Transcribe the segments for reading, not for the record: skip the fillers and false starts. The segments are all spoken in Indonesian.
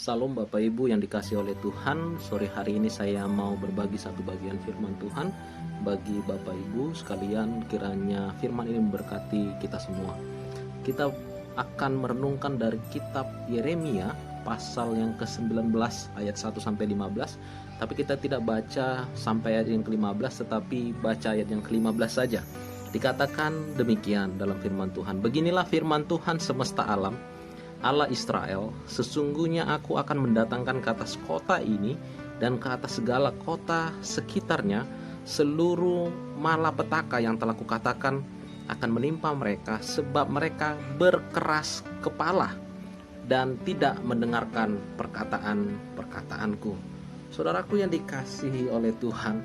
Salam Bapak Ibu yang dikasih oleh Tuhan. Sore hari ini saya mau berbagi satu bagian firman Tuhan bagi Bapak Ibu sekalian. Kiranya firman ini memberkati kita semua. Kita akan merenungkan dari kitab Yeremia pasal yang ke-19 ayat 1 sampai 15. Tapi kita tidak baca sampai ayat yang ke-15, tetapi baca ayat yang ke-15 saja. Dikatakan demikian dalam firman Tuhan. Beginilah firman Tuhan semesta alam, Allah Israel, sesungguhnya aku akan mendatangkan ke atas kota ini dan ke atas segala kota sekitarnya seluruh malapetaka yang telah kukatakan akan menimpa mereka, sebab mereka berkeras kepala dan tidak mendengarkan perkataan-perkataanku. Saudaraku yang dikasihi oleh Tuhan,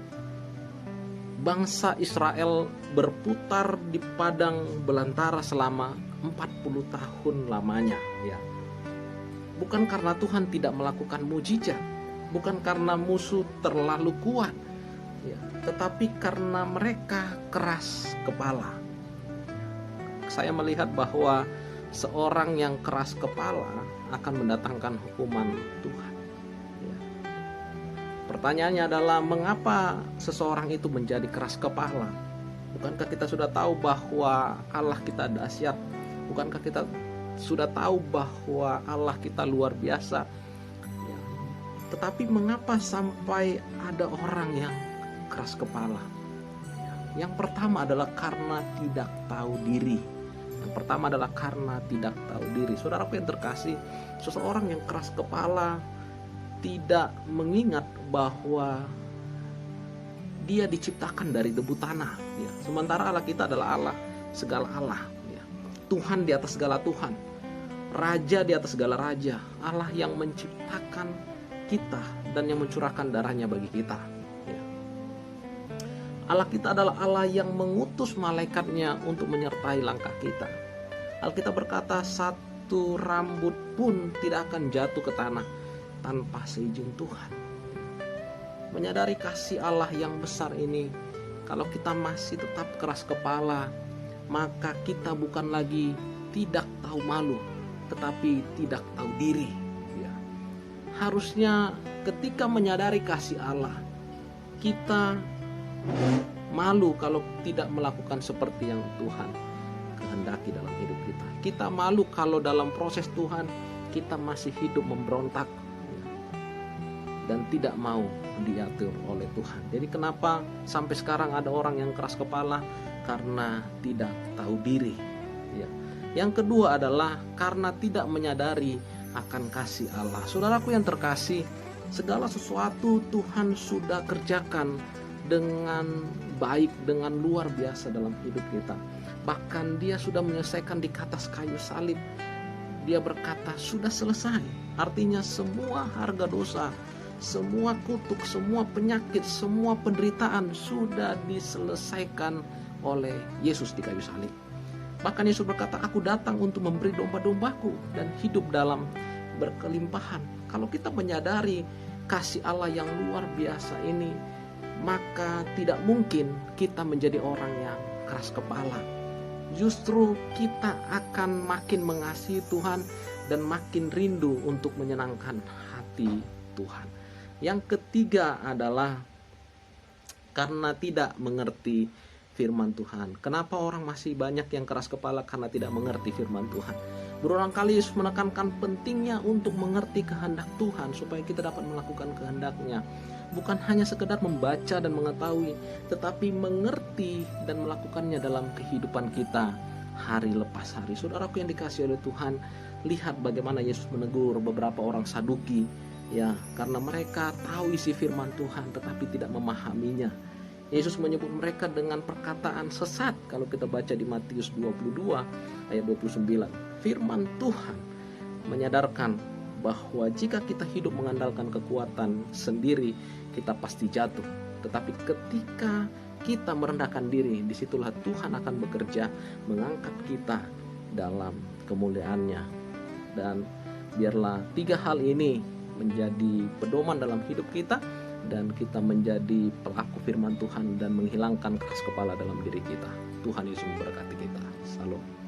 bangsa Israel berputar di padang belantara selama 40 tahun lamanya, ya. Bukan karena Tuhan tidak melakukan mujizat, bukan karena musuh terlalu kuat, ya, tetapi karena mereka keras kepala. Saya melihat bahwa seorang yang keras kepala akan mendatangkan hukuman Tuhan, ya. Pertanyaannya adalah, mengapa seseorang itu menjadi keras kepala? Bukankah kita sudah tahu bahwa Allah kita dahsyat? Bukankah kita sudah tahu bahwa Allah kita luar biasa? Ya. Tetapi mengapa sampai ada orang yang keras kepala? Ya. Yang pertama adalah karena tidak tahu diri. Yang pertama adalah karena tidak tahu diri. Saudaraku yang terkasih, seseorang yang keras kepala tidak mengingat bahwa dia diciptakan dari debu tanah, ya. Sementara Allah kita adalah Allah segala Allah, ya. Tuhan di atas segala Tuhan, Raja di atas segala Raja, Allah yang menciptakan kita dan yang mencurahkan darahnya bagi kita, ya. Allah kita adalah Allah yang mengutus malaikatnya untuk menyertai langkah kita. Alkitab berkata, satu rambut pun tidak akan jatuh ke tanah tanpa seizin Tuhan. Menyadari kasih Allah yang besar ini, kalau kita masih tetap keras kepala, maka kita bukan lagi tidak tahu malu, tetapi tidak tahu diri, ya. Harusnya ketika menyadari kasih Allah, kita malu kalau tidak melakukan seperti yang Tuhan kehendaki dalam hidup kita. Kita malu kalau dalam proses Tuhan kita masih hidup memberontak, ya, dan tidak mau diatur oleh Tuhan. Jadi kenapa sampai sekarang ada orang yang keras kepala? Karena tidak tahu diri, ya. Yang kedua adalah karena tidak menyadari akan kasih Allah. Saudaraku yang terkasih, segala sesuatu Tuhan sudah kerjakan dengan baik, dengan luar biasa dalam hidup kita. Bahkan Dia sudah menyelesaikan di atas kayu salib. Dia berkata sudah selesai. Artinya semua harga dosa, semua kutuk, semua penyakit, semua penderitaan sudah diselesaikan oleh Yesus di kayu salib. Bahkan Yesus berkata, aku datang untuk memberi domba-dombaku dan hidup dalam berkelimpahan. Kalau kita menyadari kasih Allah yang luar biasa ini, maka tidak mungkin kita menjadi orang yang keras kepala. Justru kita akan makin mengasihi Tuhan dan makin rindu untuk menyenangkan hati Tuhan. Yang ketiga adalah karena tidak mengerti firman Tuhan. Kenapa orang masih banyak yang keras kepala? Karena tidak mengerti firman Tuhan. Berulang kali Yesus menekankan pentingnya untuk mengerti kehendak Tuhan supaya kita dapat melakukan kehendaknya. Bukan hanya sekedar membaca dan mengetahui, tetapi mengerti dan melakukannya dalam kehidupan kita hari lepas hari. Saudaraku yang dikasihi oleh Tuhan, lihat bagaimana Yesus menegur beberapa orang Saduki, ya, karena mereka tahu isi firman Tuhan tetapi tidak memahaminya. Yesus menyebut mereka dengan perkataan sesat. Kalau kita baca di Matius 22 ayat 29, firman Tuhan menyadarkan bahwa jika kita hidup mengandalkan kekuatan sendiri, kita pasti jatuh. Tetapi ketika kita merendahkan diri, disitulah Tuhan akan bekerja mengangkat kita dalam kemuliaannya. Dan biarlah tiga hal ini menjadi pedoman dalam hidup kita, dan kita menjadi pelaku firman Tuhan dan menghilangkan keras kepala dalam diri kita. Tuhan Yesus memberkati kita. Salam.